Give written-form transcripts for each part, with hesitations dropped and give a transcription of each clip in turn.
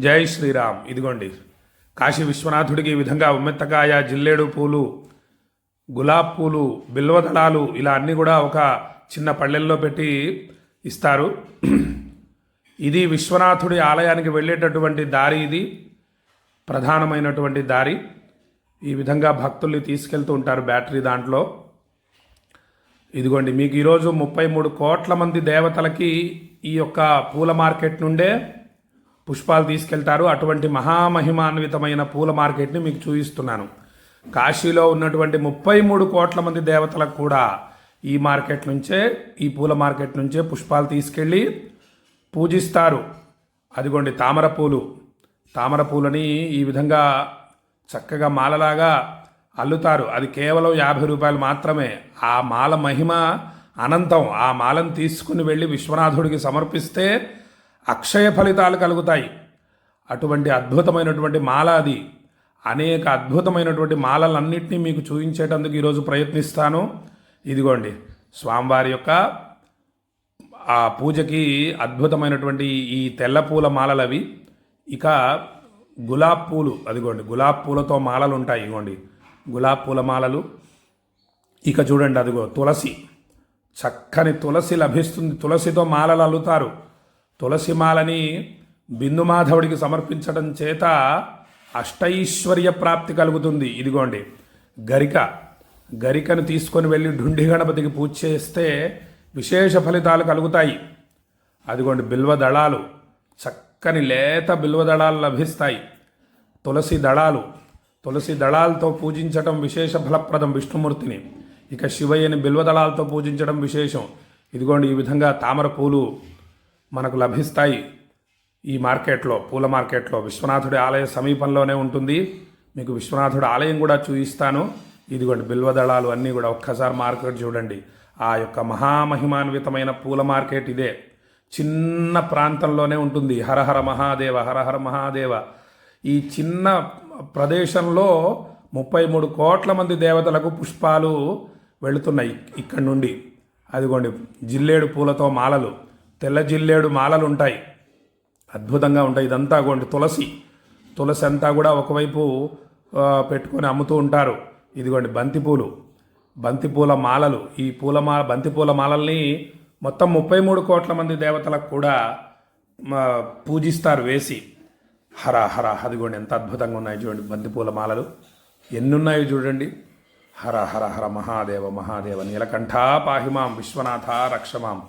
జై శ్రీరామ్. ఇదిగోండి కాశీ విశ్వనాథుడికి ఈ విధంగా ఉమ్మెత్తకాయ, జిల్లేడు పూలు, గులాబ్ పూలు, బిల్వదళాలు ఇలా అన్నీ కూడా ఒక చిన్న పళ్ళెల్లో పెట్టి ఇస్తారు. ఇది విశ్వనాథుడి ఆలయానికి వెళ్ళేటటువంటి దారి. ఇది ప్రధానమైనటువంటి దారి. ఈ విధంగా భక్తుల్ని తీసుకెళ్తూ ఉంటారు బ్యాటరీ దాంట్లో. ఇదిగోండి మీకు ఈరోజు 33 కోట్ల మంది దేవతలకి ఈ యొక్క పూల మార్కెట్ నుండే పుష్పాలు తీసుకెళ్తారు. అటువంటి మహామహిమాన్వితమైన పూల మార్కెట్ని మీకు చూపిస్తున్నాను. కాశీలో ఉన్నటువంటి 33 కోట్ల మంది దేవతలకు కూడా ఈ మార్కెట్ నుంచే, ఈ పూల మార్కెట్ నుంచే పుష్పాలు తీసుకెళ్ళి పూజిస్తారు. అదిగోండి తామర పూలు. తామర పూలని ఈ విధంగా చక్కగా మాలలాగా అల్లుతారు. అది కేవలం 50 రూపాయలు మాత్రమే. ఆ మాల మహిమ అనంతం. ఆ మాలను తీసుకుని వెళ్ళి విశ్వనాథుడికి సమర్పిస్తే అక్షయ ఫలితాలు కలుగుతాయి. అటువంటి అద్భుతమైనటువంటి మాల అది. అనేక అద్భుతమైనటువంటి మాలలన్నింటినీ మీకు చూపించేటందుకు ఈరోజు ప్రయత్నిస్తాను. ఇదిగోండి స్వామివారి యొక్క ఆ పూజకి అద్భుతమైనటువంటి ఈ తెల్ల పూల మాలలు అవి. ఇక గులాబ్ పూలు, అదిగోండి గులాబ్ పూలతో మాలలు ఉంటాయి. ఇదిగోండి గులాబ్ పూల మాలలు. ఇక చూడండి అదిగో తులసి, చక్కని తులసి లభిస్తుంది. తులసితో మాలలు అల్లుతారు. తులసి మాలని బిందుమాధవుడికి సమర్పించడం చేత అష్టైశ్వర్య ప్రాప్తి కలుగుతుంది. ఇదిగోండి గరికను తీసుకొని వెళ్ళి ఢుండి గణపతికి పూజ చేస్తే విశేష ఫలితాలు కలుగుతాయి. అదిగోండి బిల్వదళాలు, చక్కని లేత బిల్వదళాలు లభిస్తాయి. తులసి దళాలతో పూజించడం విశేష ఫలప్రదం విష్ణుమూర్తిని. ఇక శివయ్యని బిల్వదళాలతో పూజించడం విశేషం. ఇదిగోండి ఈ విధంగా తామర పూలు మనకు లభిస్తాయి ఈ మార్కెట్లో, పూల మార్కెట్లో. విశ్వనాథుడి ఆలయ సమీపంలోనే ఉంటుంది. మీకు విశ్వనాథుడి ఆలయం కూడా చూపిస్తాను. ఇదిగోండి బిల్వదళాలు అన్నీ కూడా. ఒక్కసారి మార్కెట్ చూడండి. ఆ యొక్క మహామహిమాన్వితమైన పూల మార్కెట్ ఇదే. చిన్న ప్రాంతంలోనే ఉంటుంది. హరహర మహాదేవ, హరహర మహాదేవ. ఈ చిన్న ప్రదేశంలో 33 కోట్ల మంది దేవతలకు పుష్పాలు వెళుతున్నాయి ఇక్కడి నుండి. అదిగోండి జిల్లేడు పూలతో మాలలు, తెల్ల జిల్లేడు మాలలు ఉంటాయి. అద్భుతంగా ఉంటాయి. ఇదంతా గోండి తులసి అంతా కూడా ఒకవైపు పెట్టుకొని అమ్ముతూ ఉంటారు. ఇదిగోండి బంతిపూల మాలలు. ఈ బంతిపూల మాలల్ని మొత్తం 33 కోట్ల మంది దేవతలకు కూడా పూజిస్తారు వేసి. హర హర. అదిగోండి ఎంత అద్భుతంగా ఉన్నాయి చూడండి బంతిపూల మాలలు ఎన్నున్నాయో చూడండి. హర హర హర మహాదేవ మహాదేవ. నీలకంఠ పాహిమాం, విశ్వనాథ రక్షమాం.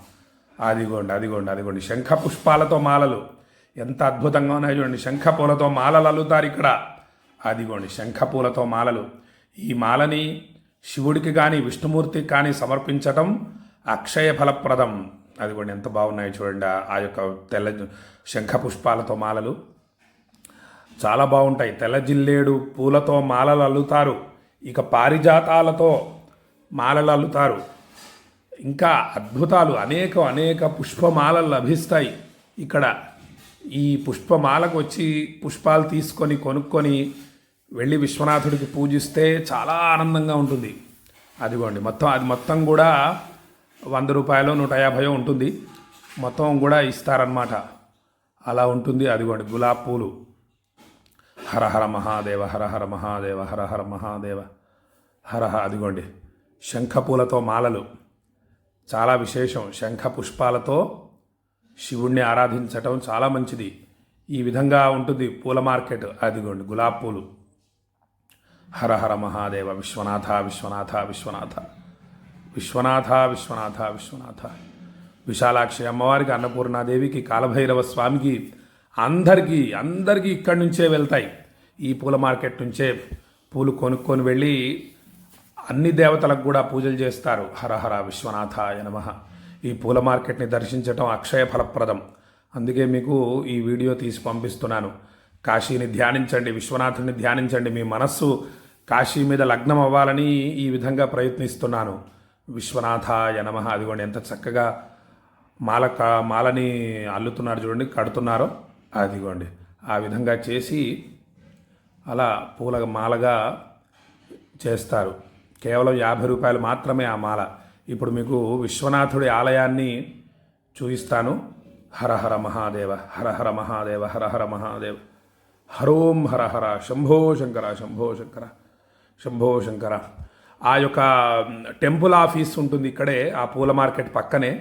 అదిగోండి శంఖ పుష్పాలతో మాలలు ఎంత అద్భుతంగా ఉన్నాయో చూడండి. శంఖ పూలతో మాలలు అల్లుతారు ఇక్కడ. అదిగోండి శంఖ పూలతో మాలలు. ఈ మాలని శివుడికి కానీ విష్ణుమూర్తికి కానీ సమర్పించటం అక్షయ ఫలప్రదం. అదిగోండి ఎంత బాగున్నాయి చూడండి. ఆ యొక్క తెల్ల శంఖ పుష్పాలతో మాలలు చాలా బాగుంటాయి. తెల్ల జిల్లేడు పూలతో మాలలు అల్లుతారు. ఇక పారిజాతాలతో మాలలు అల్లుతారు. ఇంకా అద్భుతాలు అనేక పుష్పమాలలు లభిస్తాయి ఇక్కడ. ఈ పుష్పమాలకు వచ్చి పుష్పాలు తీసుకొని కొనుక్కొని వెళ్ళి విశ్వనాథుడికి పూజిస్తే చాలా ఆనందంగా ఉంటుంది. అదిగోండి మొత్తం కూడా 100 రూపాయలు 150 ఉంటుంది. మొత్తం కూడా ఇస్తారనమాట. అలా ఉంటుంది. అదిగోండి గులాబ్ పూలు. హరహర మహాదేవ, హరహర మహాదేవ, హరహర మహాదేవ, హరహ. అదిగోండి శంఖ పూలతో మాలలు చాలా విశేషం. శంఖ పుష్పాలతో శివుణ్ణి ఆరాధించటం చాలా మంచిది. ఈ విధంగా ఉంటుంది పూల మార్కెట్. అదిగోండి గులాబ్ పూలు. హరహర మహాదేవ, విశ్వనాథ విశ్వనాథ విశ్వనాథ విశ్వనాథ విశ్వనాథ విశ్వనాథ. విశాలాక్షి అమ్మవారికి, అన్నపూర్ణాదేవికి, కాలభైరవ స్వామికి అందరికీ ఇక్కడి నుంచే వెళ్తాయి. ఈ పూల మార్కెట్ నుంచే పూలు కొనుక్కొని వెళ్ళి అన్ని దేవతలకు కూడా పూజలు చేస్తారు. హరహర విశ్వనాథాయ నమః. ఈ పూల మార్కెట్ని దర్శించటం అక్షయ ఫలప్రదం. అందుకే మీకు ఈ వీడియో తీసి పంపిస్తున్నాను. కాశీని ధ్యానించండి, విశ్వనాథుని ధ్యానించండి. మీ మనస్సు కాశీ మీద లగ్నం అవ్వాలని ఈ విధంగా ప్రయత్నిస్తున్నాను. విశ్వనాథాయ నమః. అదిగోండి ఎంత చక్కగా మాలని అల్లుతున్నారు చూడండి, కడుతున్నారో. అదిగోండి ఆ విధంగా చేసి అలా పూల మాలగా చేస్తారు. కేవలం 50 రూపాయలు మాత్రమే ఆ మాల. ఇప్పుడు మీకు విశ్వనాథుడి ఆలయాన్ని చూపిస్తాను. హర హర మహాదేవ, హర హర మహాదేవ, హర హర మహాదేవ, హరోం హర హర, శంభో శంకర, శంభో శంకర, శంభో శంకర. ఆ యొక్క టెంపుల్ ఆఫీస్ ఉంటుంది ఇక్కడే, ఆ పూల మార్కెట్ పక్కనే.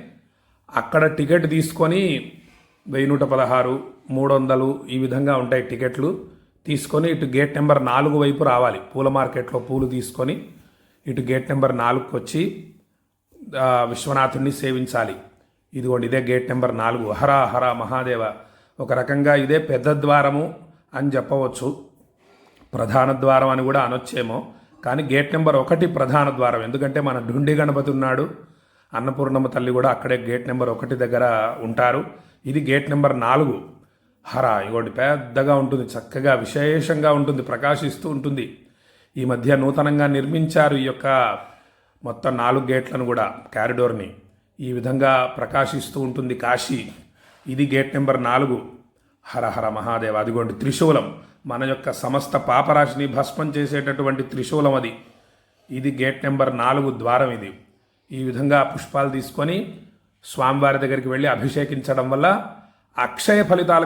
అక్కడ టికెట్ తీసుకొని 1116, 300 ఈ విధంగా ఉంటాయి టికెట్లు. తీసుకొని ఇటు గేట్ నెంబర్ 4 వైపు రావాలి. పూల మార్కెట్లో పూలు తీసుకొని ఇటు గేట్ నెంబర్ 4కి వచ్చి విశ్వనాథుడిని సేవించాలి. ఇదిగోండి, ఇదే గేట్ నెంబర్ 4. హర హర మహాదేవ. ఒక రకంగా ఇదే పెద్ద ద్వారము అని చెప్పవచ్చు, ప్రధాన ద్వారం అని కూడా అనొచ్చేమో. కానీ గేట్ నెంబర్ 1 ప్రధాన ద్వారం. ఎందుకంటే మన ఢుండి గణపతి ఉన్నాడు, అన్నపూర్ణమ్మ తల్లి కూడా అక్కడే గేట్ నెంబర్ 1 దగ్గర ఉంటారు. ఇది గేట్ నెంబర్ 4. హర, ఇగోండి పెద్దగా ఉంటుంది, చక్కగా విశేషంగా ఉంటుంది, ప్రకాశిస్తూ ఉంటుంది. ఈ మధ్య నూతనంగా నిర్మించారు ఈ యొక్క మొత్తం 4 గేట్లను కూడా, క్యారిడోర్ని. ఈ విధంగా ప్రకాశిస్తూ ఉంటుంది కాశీ. ఇది గేట్ నెంబర్ 4. హర హర మహాదేవ. అదిగోండి త్రిశూలం, మన యొక్క సమస్త పాపరాశిని భస్మం చేసేటటువంటి త్రిశూలం అది. ఇది గేట్ నెంబర్ 4 ద్వారం ఇది. ఈ విధంగా పుష్పాలు తీసుకొని స్వామివారి దగ్గరికి వెళ్ళి అభిషేకించడం వల్ల అక్షయ ఫలితాలు